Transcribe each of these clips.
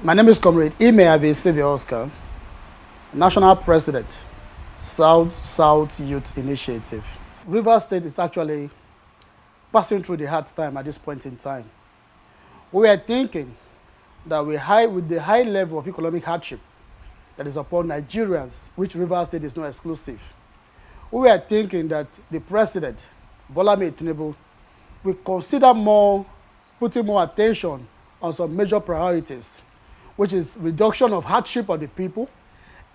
My name is Comrade Ime Oscar, National President, South Youth Initiative. Rivers State is actually passing through the hard time at this point in time. We are thinking that with the high level of economic hardship that is upon Nigerians, which Rivers State is not exclusive, we are thinking that the President, Bola Tinubu, will consider putting more attention on some major priorities, which is reduction of hardship on the people,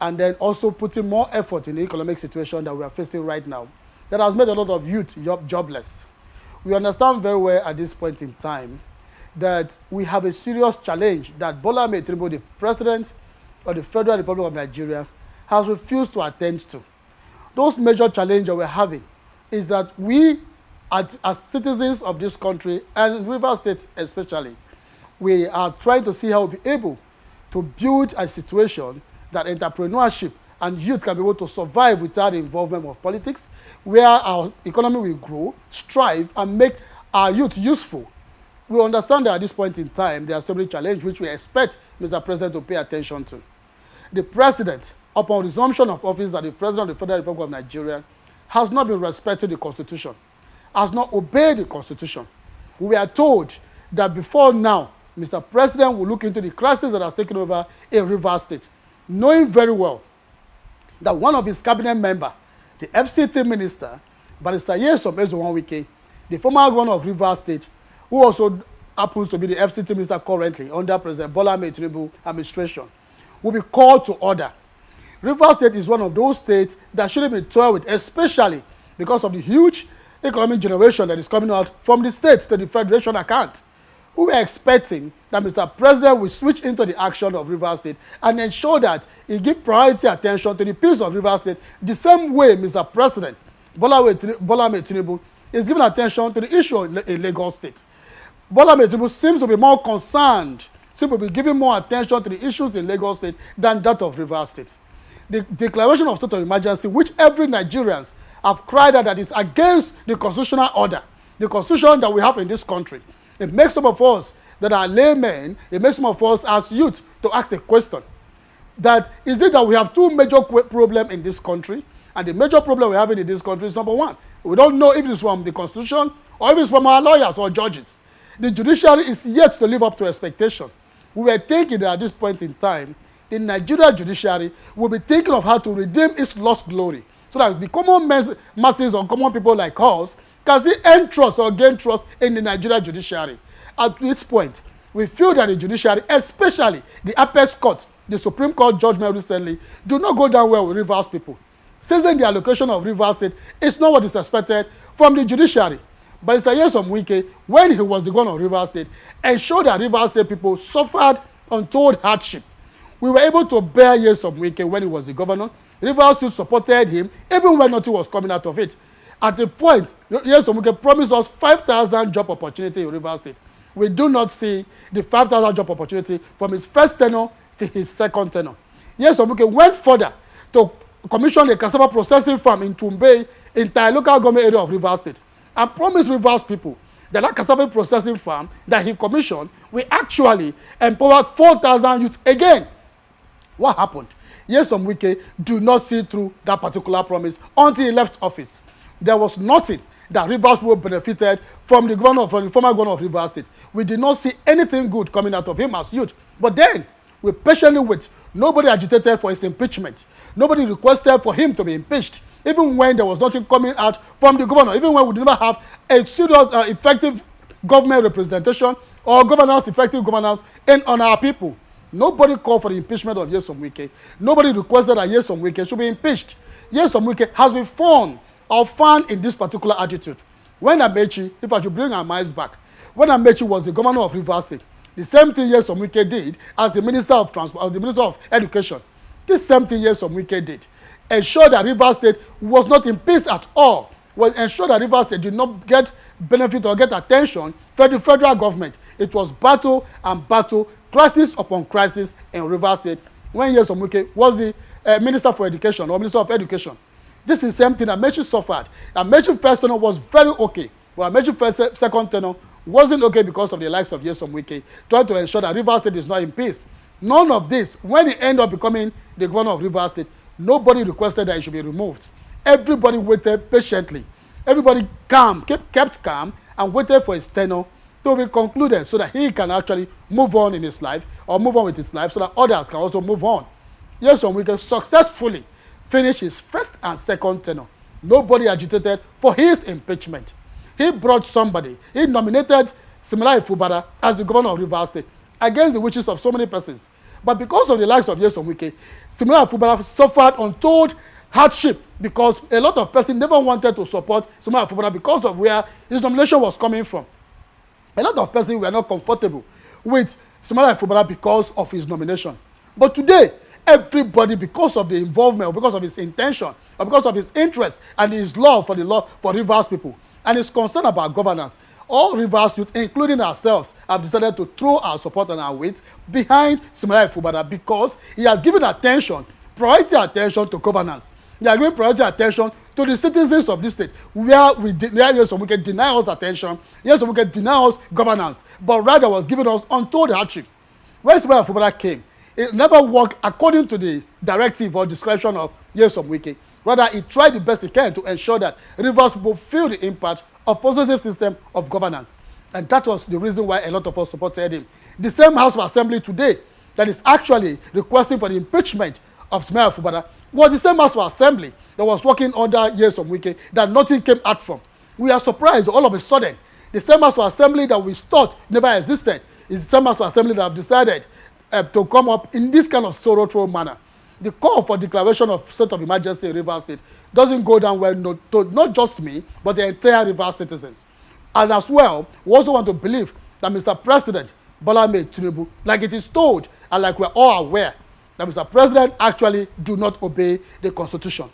and then also putting more effort in the economic situation that we are facing right now that has made a lot of youth jobless. We understand very well at this point in time that we have a serious challenge that Bola Tinubu, the President of the Federal Republic of Nigeria, has refused to attend to. Those major challenges we're having is that we, as citizens of this country, and Rivers State especially, we are trying to see how we'll be able to build a situation that entrepreneurship and youth can be able to survive without the involvement of politics, where our economy will grow, strive, and make our youth useful. We understand that at this point in time, there are so many challenges which we expect Mr. President to pay attention to. The President, upon resumption of office as the President of the Federal Republic of Nigeria, has not been respecting the Constitution, has not obeyed the Constitution. We are told that before now, Mr. President will look into the crisis that has taken over in Rivers State, knowing very well that one of his cabinet members, the FCT minister, Barrister Nyesom Ezewanwike, the former governor of Rivers State, who also happens to be the FCT minister currently under President Bola Tinubu administration, will be called to order. Rivers State is one of those states that shouldn't be toyed with, especially because of the huge economic generation that is coming out from the state to the federation account. We are expecting that Mr. President will switch into the action of Rivers State and ensure that he gives priority attention to the peace of Rivers State the same way Mr. President Bola Tinubu is giving attention to the issue in Lagos State. Bola Tinubu seems to be more concerned, seems to be giving more attention to the issues in Lagos State than that of Rivers State. The declaration of state of emergency, which every Nigerians have cried out that is against the constitutional order, the constitution that we have in this country. It makes some of us that are laymen, it makes some of us as youth to ask a question. That is it that we have two major problems in this country, and the major problem we're having in this country is number one, we don't know if it's from the Constitution or if it's from our lawyers or judges. The judiciary is yet to live up to expectation. We were thinking that at this point in time, the Nigeria judiciary will be thinking of how to redeem its lost glory, so that the common masses or common people like us can see end trust or gain trust in the Nigeria judiciary. At this point, we feel that the judiciary, especially the Apex Court, the Supreme Court judgment recently, do not go down well with Rivers people. Seizing the allocation of Rivers State is not what is expected from the judiciary. But it's a Nyesom Wike, when he was the governor of Rivers State, ensured that Rivers State people suffered untold hardship. We were able to bear Nyesom Wike when he was the governor. Rivers State supported him, even when nothing was coming out of it. At the point, Nyesom Wike promised us 5,000 job opportunity in Rivers State. We do not see the 5,000 job opportunity from his first tenure to his second tenure. Nyesom Wike went further to commission a cassava processing farm in Tumbei, entire local government area of Rivers State, and promised Rivers people that that cassava processing farm that he commissioned will actually empower 4,000 youth again. What happened? Nyesom Wike do not see through that particular promise until he left office. There was nothing that Rivers people benefited from the former governor of Rivers State. We did not see anything good coming out of him as youth. But then, we patiently wait. Nobody agitated for his impeachment. Nobody requested for him to be impeached, even when there was nothing coming out from the governor, even when we did not have a serious, effective government representation or effective governance on our people. Nobody called for the impeachment of Nyesom Wike. Nobody requested that Nyesom Wike should be impeached. Nyesom Wike has been found in this particular attitude. When Amechi, if I should bring our minds back, when Amechi was the governor of Rivers State, the same thing Nyesom Wike did as the Minister of Transport, as the Minister of Education. This same thing Nyesom Wike did. Ensure that Rivers State was not in peace at all. Was ensure that Rivers State did not get benefit or get attention from the federal government. It was battle and battle, crisis upon crisis in Rivers State when Nyesom Wike was the Minister for Education or Minister of Education. This is the same thing that Amechi suffered. Amechi's first tenure was very okay, but Amechi's second tenure wasn't okay because of the likes of Nyesom Wike, trying to ensure that Rivers State is not in peace. None of this. When he ended up becoming the governor of Rivers State, nobody requested that he should be removed. Everybody waited patiently. Everybody kept calm, and waited for his tenure to be concluded so that he can actually move on in his life, or move on with his life, so that others can also move on. Nyesom Wike successfully finished his first and second tenure. Nobody agitated for his impeachment. He brought somebody. He nominated Siminalayi Fubara as the governor of Rivers State against the wishes of so many persons. But because of the likes of Nyesom Wike, Siminalayi Fubara suffered untold hardship because a lot of persons never wanted to support Siminalayi Fubara because of where his nomination was coming from. A lot of persons were not comfortable with Siminalayi Fubara because of his nomination. But today, everybody, because of the involvement, or because of his intention, or because of his interest and his love for Rivers people, and his concern about governance, all Rivers youth, including ourselves, have decided to throw our support and our weight behind Siminalayi Fubara because he has given priority attention to governance. He has given priority attention to the citizens of this state, where Nyesom Wike deny us attention, Nyesom Wike deny us governance, but rather was giving us untold hardship. When Siminalayi Fubara came, it never worked according to the directive or description of Nyesom Wike. Rather, he tried the best he can to ensure that Rivers people feel the impact of positive system of governance. And that was the reason why a lot of us supported him. The same House of Assembly today that is actually requesting for the impeachment of Siminalayi Fubara was the same House of Assembly that was working under Nyesom Wike that nothing came out from. We are surprised all of a sudden. The same House of Assembly that we thought never existed is the same House of Assembly that have decided to come up in this kind of sorrowful manner. The call for declaration of state of emergency in Rivers State doesn't go down well to not just me, but the entire Rivers citizens. And as well, we also want to believe that Mr. President Bola Ahmed Tinubu, like it is told, and like we're all aware, that Mr. President actually do not obey the Constitution.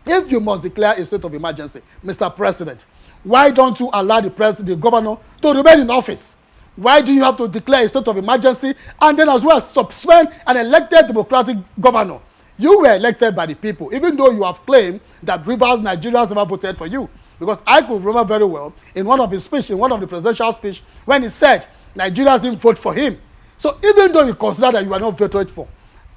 If you must declare a state of emergency, Mr. President, why don't you allow the governor to remain in office? Why do you have to declare a state of emergency and then as well suspend an elected democratic governor? You were elected by the people, even though you have claimed that Rivers Nigerians never voted for you. Because I could remember very well in one of his speech, in one of the presidential speech, when he said Nigerians didn't vote for him. So even though you consider that you were not voted for,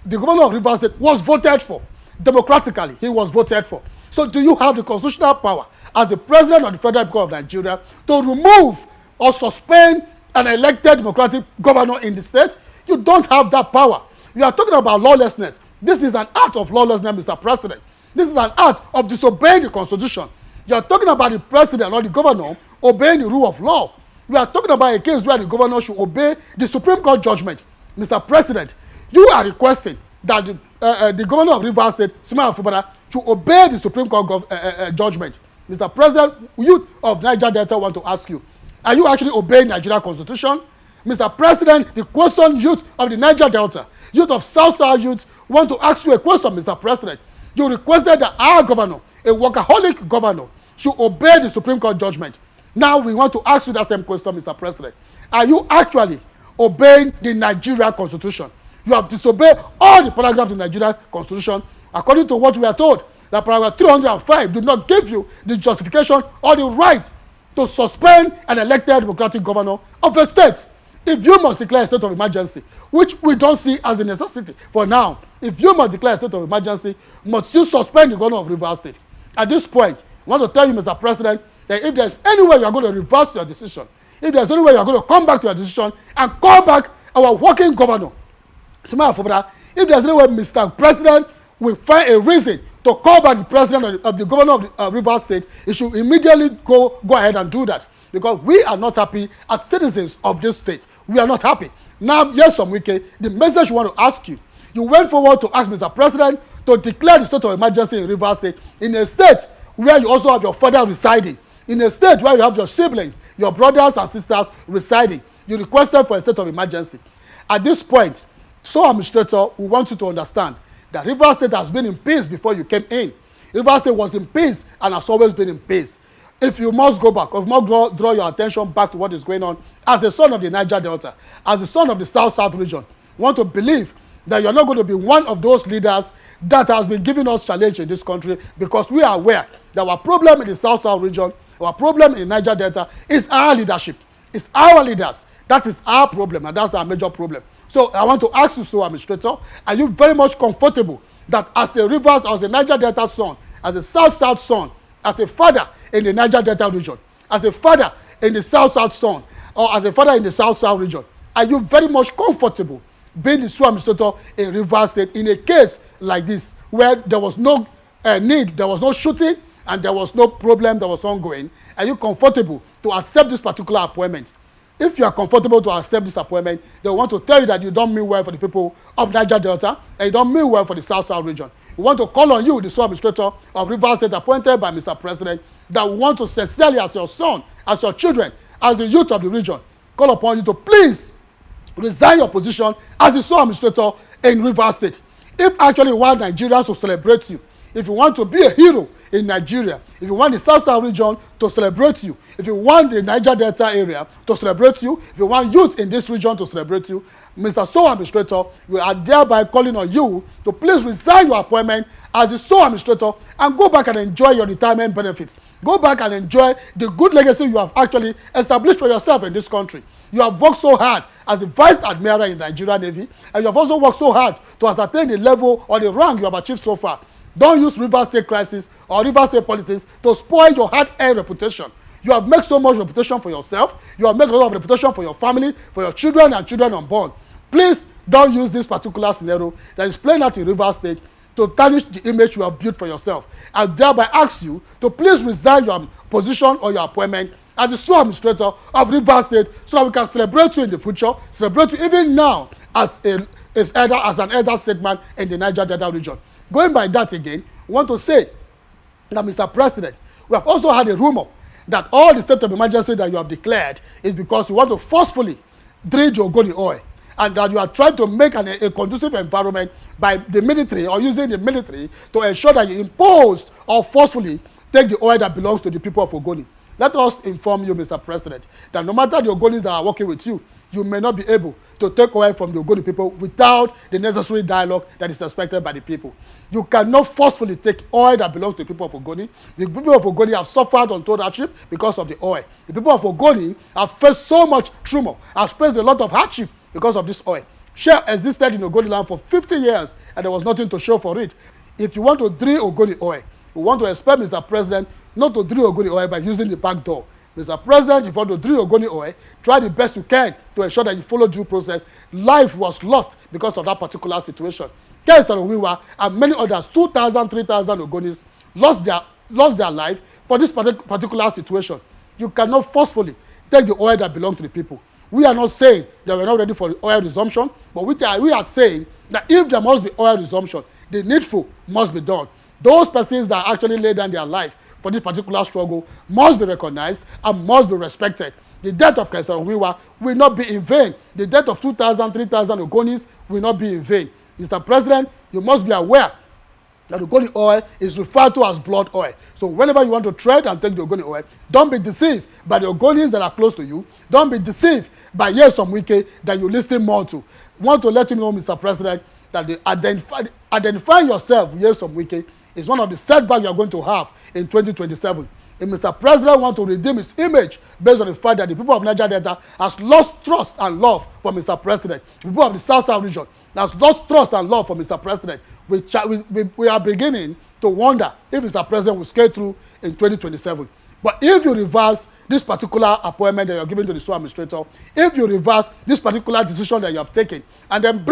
the governor of Rivers State was voted for. Democratically, he was voted for. So do you have the constitutional power as the president of the Federal Republic of Nigeria to remove or suspend an elected democratic governor in the state? You don't have that power. You are talking about lawlessness. This is an act of lawlessness, Mr. President. This is an act of disobeying the Constitution. You are talking about the president or the governor obeying the rule of law. We are talking about a case where the governor should obey the Supreme Court judgment. Mr. President, you are requesting that the governor of Rivers State, Siminalayi Fubara, should obey the Supreme Court judgment. Mr. President, youth of Niger Delta want to ask you, are you actually obeying Nigeria Constitution? Mr. President, the question youth of the Niger Delta, youth of South youth want to ask you a question, Mr. President. You requested that our governor, a workaholic governor, should obey the Supreme Court judgment. Now we want to ask you that same question, Mr. President. Are you actually obeying the Nigeria Constitution? You have disobeyed all the paragraphs of the Nigeria Constitution according to what we are told. That paragraph 305 do not give you the justification or the right to suspend an elected democratic governor of a state. If you must declare a state of emergency, which we don't see as a necessity for now, if you must declare a state of emergency, must you suspend the governor of Rivers State? At this point, I want to tell you, Mr. President, that if there's any way you are going to reverse your decision, if there's any way you are going to come back to your decision and call back our working governor, Siminalayi Fubara, if there's any way Mr. President will find a reason to call back the president of the governor of Rivers State, he should immediately go ahead and do that. Because we are not happy as citizens of this state. We are not happy. Now, Nyesom Wike, the message we want to ask you, you went forward to ask Mr. President to declare the state of emergency in Rivers State, in a state where you also have your father residing, in a state where you have your siblings, your brothers and sisters residing. You requested for a state of emergency. At this point, so administrator, we want you to understand that Rivers State has been in peace before you came in. Rivers State was in peace and has always been in peace. If you must go back, or if you must draw your attention back to what is going on, as the son of the Niger Delta, as the son of the South region, want to believe that you're not going to be one of those leaders that has been giving us challenge in this country, because we are aware that our problem in the South region, our problem in Niger Delta is our leadership. It's our leaders. That is our problem, and that's our major problem. So I want to ask you, so Administrator, are you very much comfortable that as a Rivers, as a Niger Delta son, as a South son, as a father in the Niger Delta region, as a father in the South son, or as a father in the South region, are you very much comfortable being the sole administrator in Rivers State in a case like this, where there was no need, there was no shooting, and there was no problem that was ongoing? Are you comfortable to accept this particular appointment? If you are comfortable to accept this appointment, they want to tell you that you don't mean well for the people of Niger Delta, and you don't mean well for the South region. We want to call on you, the sole administrator of Rivers State appointed by Mr. President, that we want to sincerely, as your son, as your children, as the youth of the region, call upon you to please resign your position as the sole administrator in Rivers State. If actually you want Nigerians to celebrate you, if you want to be a hero in Nigeria, if you want the South region to celebrate you, if you want the Niger Delta area to celebrate you, if you want youth in this region to celebrate you, Mr. Sole Administrator, we are thereby calling on you to please resign your appointment as the sole administrator and go back and enjoy your retirement benefits. Go back and enjoy the good legacy you have actually established for yourself in this country. You have worked so hard as a Vice Admiral in the Nigerian Navy, and you have also worked so hard to ascertain the level or the rank you have achieved so far. Don't use Rivers State crisis or Rivers State politics to spoil your hard-earned reputation. You have made so much reputation for yourself. You have made a lot of reputation for your family, for your children and children unborn. Please don't use this particular scenario that is playing out in Rivers State to tarnish the image you have built for yourself. I thereby ask you to please resign your position or your appointment as the sole administrator of Rivers State, so that we can celebrate you in the future, celebrate you even now as an elder statesman in the Niger Delta region. Going by that again, we want to say that, Mr. President, we have also had a rumor that all the state of emergency that you have declared is because you want to forcefully drill the Ogoni oil, and that you are trying to make a conducive environment by the military or using the military to ensure that you impose or forcefully take the oil that belongs to the people of Ogoni. Let us inform you, Mr. President, that no matter the Ogonis that are working with you, you may not be able to take oil from the Ogoni people without the necessary dialogue that is expected by the people. You cannot forcefully take oil that belongs to the people of Ogoni. The people of Ogoni have suffered untold hardship because of the oil. The people of Ogoni have faced so much trauma, have faced a lot of hardship because of this oil. Shell existed in Ogoni land for 50 years and there was nothing to show for it. If you want to drill Ogoni oil, we want to expect Mr. President not to drill Ogoni oil by using the back door. Mr. President, if you want to drill Ogoni oil, try the best you can to ensure that you follow due process. Life was lost because of that particular situation. Ken Sarowiwa and many others, 2,000, 3,000 Ogonis lost their life for this particular situation. You cannot forcefully take the oil that belongs to the people. We are not saying that we're not ready for the oil resumption, but we are saying that if there must be oil resumption, the needful must be done. Those persons that actually lay down their life for this particular struggle must be recognized and must be respected. The death of Ken Sarowiwa will not be in vain. The death of 2,000, 3,000 Ogonis will not be in vain. Mr. President, you must be aware that the Ogoni oil is referred to as blood oil. So whenever you want to trade and take the Ogoni oil, don't be deceived by the Ogonis that are close to you. Don't be deceived by Nyesom Wike that you listen more to. I want to let you know, Mr. President, that identifying yourself with Nyesom Wike is one of the setbacks you are going to have in 2027. If Mr. President wants to redeem his image based on the fact that the people of Niger Delta has lost trust and love for Mr. President, the people of the South region has lost trust and love for Mr. President, we are beginning to wonder if Mr. President will scale through in 2027. But if you reverse this particular appointment that you are giving to the sole administrator, if you reverse this particular decision that you have taken, and then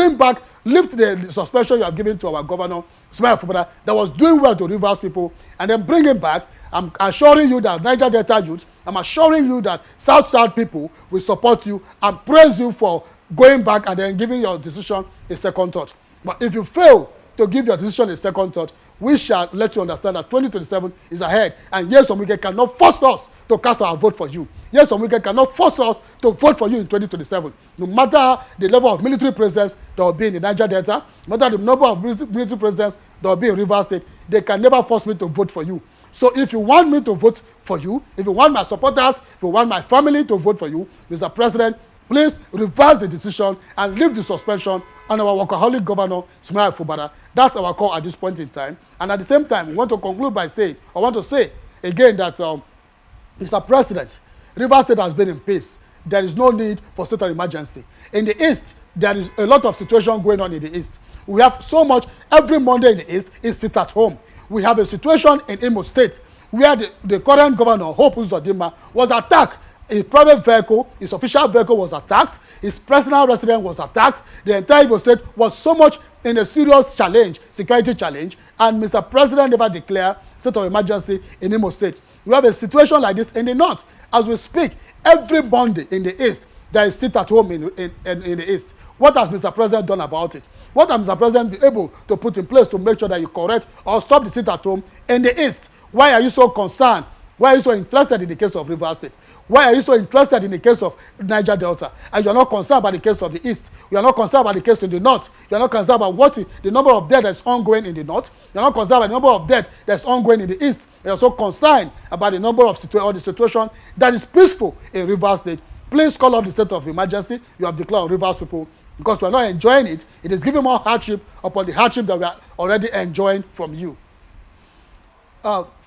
lift the suspension you have given to our governor, Ismail Fubara, that was doing well to Rivers people, and then bring him back, I'm assuring you that Niger Delta youth, I'm assuring you that South people will support you and praise you for going back and then giving your decision a second thought. But if you fail to give your decision a second thought, we shall let you understand that 2027 is ahead, and Nyesom Wike cannot force us to cast our vote for you. Nyesom Wike cannot force us to vote for you in 2027. No matter the level of military presence that will be in the Niger Delta, no matter the number of military presence that will be in Rivers State, they can never force me to vote for you. So if you want me to vote for you, if you want my supporters, if you want my family to vote for you, Mr. President, please reverse the decision and leave the suspension on our workaholic governor, Ismail Fubara. That's our call at this point in time. And at the same time, we want to conclude by saying, I want to say again that, Mr. President, Rivers State has been in peace. There is no need for state of emergency. In the east, there is a lot of situation going on in the East. We have so much, every Monday in the East is sit at home. We have a situation in Imo State where the current governor, Hope Uzodinma, was attacked. His private vehicle, his official vehicle was attacked. His personal residence was attacked. The entire Imo State was so much in a serious challenge, security challenge, and Mr. President never declared state of emergency in Imo State. We have a situation like this in the North. As we speak, every Monday in the East, there is sit at home in the East. What has Mr. President done about it? What has Mr. President been able to put in place to make sure that you correct or stop the sit at home in the East? Why are you so concerned? Why are you so interested in the case of Rivers State? Why are you so interested in the case of Niger Delta? And you are not concerned about the case of the East. You are not concerned about the case in the North. You are not concerned about what the number of deaths that's ongoing in the North. You are not concerned about the number of deaths that's ongoing in the East. You are so concerned about the number of the situation that is peaceful in Rivers State. Please call off the state of emergency you have declared on Rivers people, because we are not enjoying it. It is giving more hardship upon the hardship that we are already enjoying from you.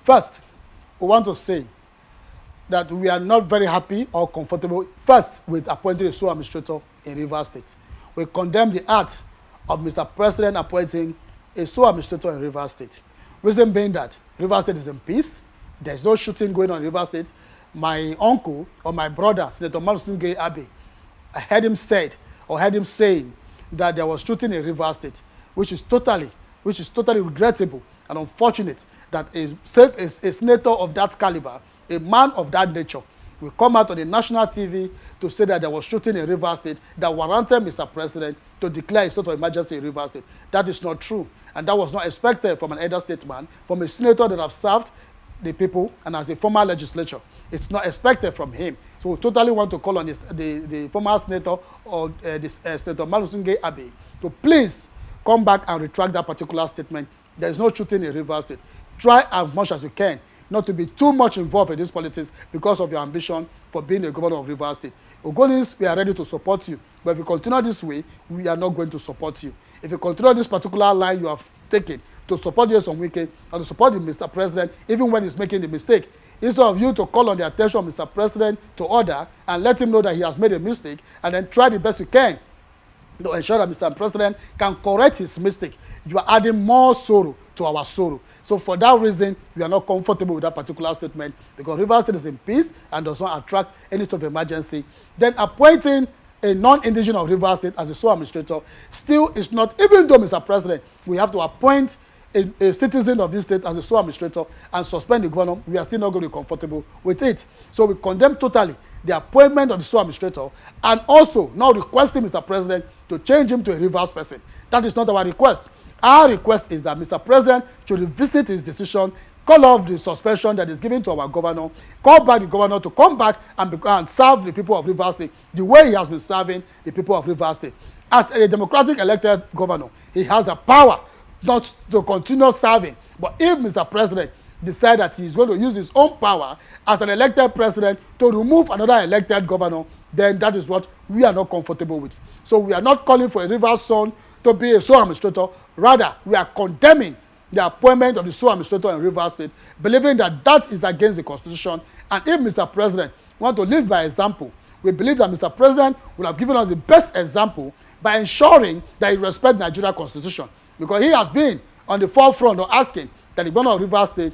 First, we want to say that we are not very happy or comfortable first with appointing a sole administrator in Rivers State. We condemn the act of Mr. President appointing a sole administrator in Rivers State. Reason being that Rivers State is in peace. There is no shooting going on in Rivers State. My uncle or my brother, Senator Malusunge Abe, I heard him saying that there was shooting in Rivers State, which is totally regrettable and unfortunate that a senator of that caliber, a man of that nature, will come out on the national TV to say that there was shooting in Rivers State that warranted Mr. President to declare a state of emergency in Rivers State. That is not true, and that was not expected from an elder statesman, from a senator that have served the people and as a former legislature. It's not expected from him. So we totally want to call on the former senator or Senator Malusunge Abe to please come back and retract that particular statement. There is no shooting in Rivers State. Try as much as you can not to be too much involved in this politics because of your ambition for being a governor of Rivers State. Ogonis, we are ready to support you. But if you continue this way, we are not going to support you. If you continue this particular line you have taken to support Yeson Wike and to support the Mr. President, even when he's making the mistake, instead of you to call on the attention of Mr. President to order and let him know that he has made a mistake, and then try the best you can to ensure that Mr. President can correct his mistake, you are adding more sorrow to our sorrow. So for that reason, we are not comfortable with that particular statement, because Rivers State is in peace and does not attract any sort of emergency. Then appointing a non-indigenous of Rivers State as a sole administrator still is not, even though Mr. President, we have to appoint a citizen of this state as a sole administrator and suspend the governor, we are still not going to be comfortable with it. So we condemn totally the appointment of the sole administrator, and also now requesting Mr. President to change him to a Rivers person. That is not our request. Our request is that Mr. President should revisit his decision, call off the suspension that is given to our governor, call back the governor to come back and serve the people of Rivers State the way he has been serving the people of Rivers State. As a democratic elected governor, he has the power not to continue serving. But if Mr. President decides that he is going to use his own power as an elected president to remove another elected governor, then that is what we are not comfortable with. So we are not calling for a Rivers son to be a sole administrator. Rather, we are condemning the appointment of the sole administrator in Rivers State, believing that that is against the Constitution. And if Mr. President wants to live by example, we believe that Mr. President will have given us the best example by ensuring that he respects the Nigeria Constitution. Because he has been on the forefront of asking that the governor of Rivers State,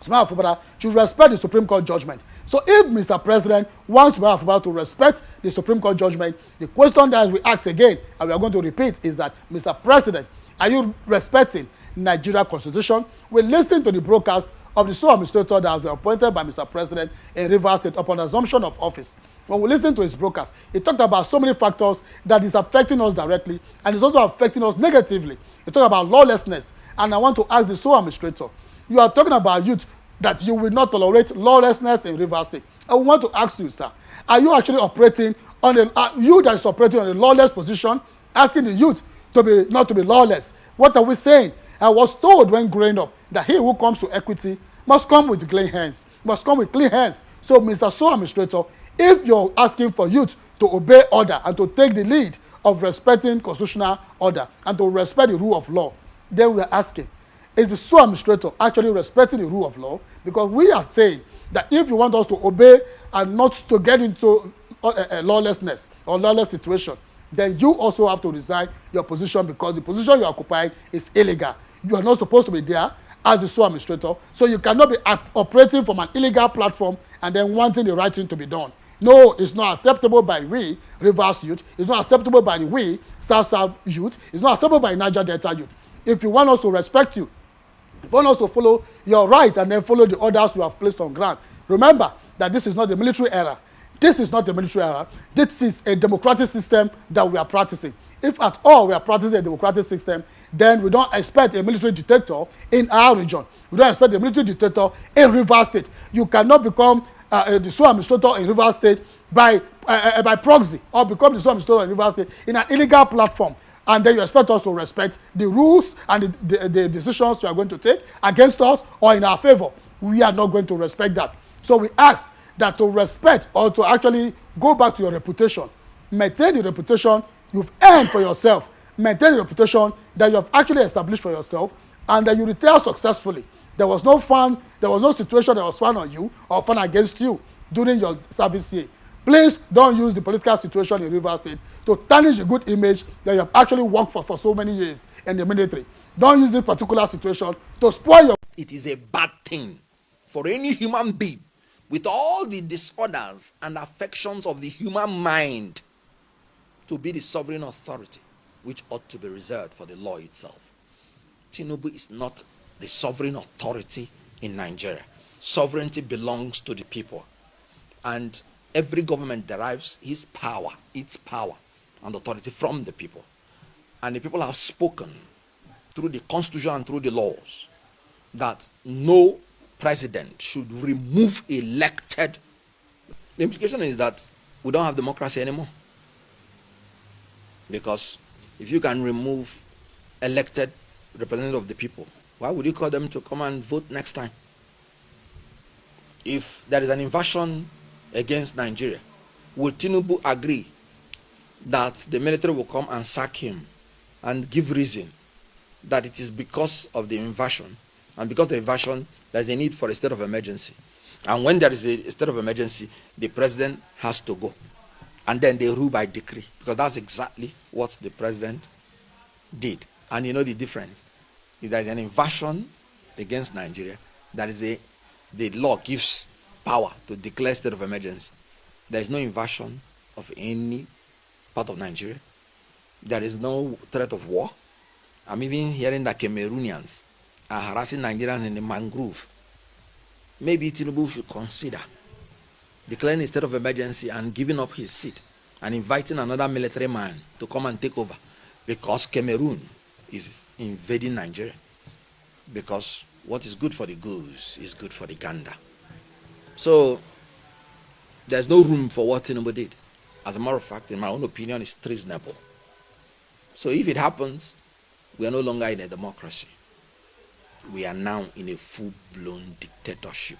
Smile Fubara, should respect the Supreme Court judgment. So if Mr. President wants Smile Fubara to respect the Supreme Court judgment, the question that we ask again, and we are going to repeat, is that, Mr. President, are you respecting Nigeria Constitution? We listen to the broadcast of the sole administrator that has been appointed by Mr. President in Rivers State upon assumption of office. When we listen to his broadcast, he talked about so many factors that is affecting us directly and is also affecting us negatively. He talked about lawlessness, and I want to ask the sole administrator, you are talking about youth, that you will not tolerate lawlessness in Rivers State. I want to ask you, sir, are you actually operating on you that is operating on a lawless position, asking the youth to be not to be lawless? What are we saying? I was told when growing up that he who comes to equity must come with clean hands, must come with clean hands. So, Mr. Sole Administrator, if you're asking for youth to obey order and to take the lead of respecting constitutional order and to respect the rule of law, then we are asking, is the sole administrator actually respecting the rule of law? Because we are saying that if you want us to obey and not to get into a lawlessness or lawless situation, then you also have to resign your position, because the position you occupy is illegal. You are not supposed to be there as the sole administrator, so you cannot be operating from an illegal platform and then wanting the right thing to be done. No, it's not acceptable by we Rivers youth. It's not acceptable by the we South youth. It's not acceptable by Niger Delta youth. If you want us to respect you, if you want us to follow your right and then follow the orders you have placed on ground, remember that this is not the military era. This is not the military era. This is a democratic system that we are practicing. If at all we are practicing a democratic system, then we don't expect a military dictator in our region. We don't expect a military dictator in Rivers State. You cannot become the sole administrator in Rivers State by proxy, or become the sole administrator in Rivers State in an illegal platform, and then you expect us to respect the rules and the decisions you are going to take against us or in our favor. We are not going to respect that. So we ask that to respect, or to actually go back to your reputation, maintain the reputation you've earned for yourself, maintain the reputation that you have actually established for yourself, and that you retire successfully. There was no situation that was fun on you or fun against you during your service here. Please don't use the political situation in Rivers State to tarnish the good image that you have actually worked for so many years in the military. Don't use this particular situation to spoil your... It is a bad thing for any human being, with all the disorders and affections of the human mind, to be the sovereign authority, which ought to be reserved for the law itself. Tinubu is not the sovereign authority in Nigeria. Sovereignty belongs to the people, and every government derives its power and authority from the people. And the people have spoken through the constitution and through the laws that no president should remove elected. The implication is that we don't have democracy anymore. Because if you can remove elected representative of the people, why would you call them to come and vote next time? If there is an invasion against Nigeria, will Tinubu agree that the military will come and sack him and give reason that it is because of the invasion, and because of the invasion there is a need for a state of emergency, and when there is a state of emergency the president has to go, and then they rule by decree? Because that's exactly what the president did. And you know the difference. If there is an invasion against Nigeria, the law gives power to declare state of emergency. There is no invasion of any part of Nigeria. There is no threat of war. I'm even hearing that Cameroonians are harassing Nigerians in the mangrove. Maybe Tinubu should consider declaring a state of emergency and giving up his seat and inviting another military man to come and take over, because Cameroon is invading Nigeria. Because what is good for the goose is good for the gander. So there's no room for what Tinubu did. As a matter of fact, in my own opinion, it's treasonable. So if it happens, we are no longer in a democracy. We are now in a full-blown dictatorship.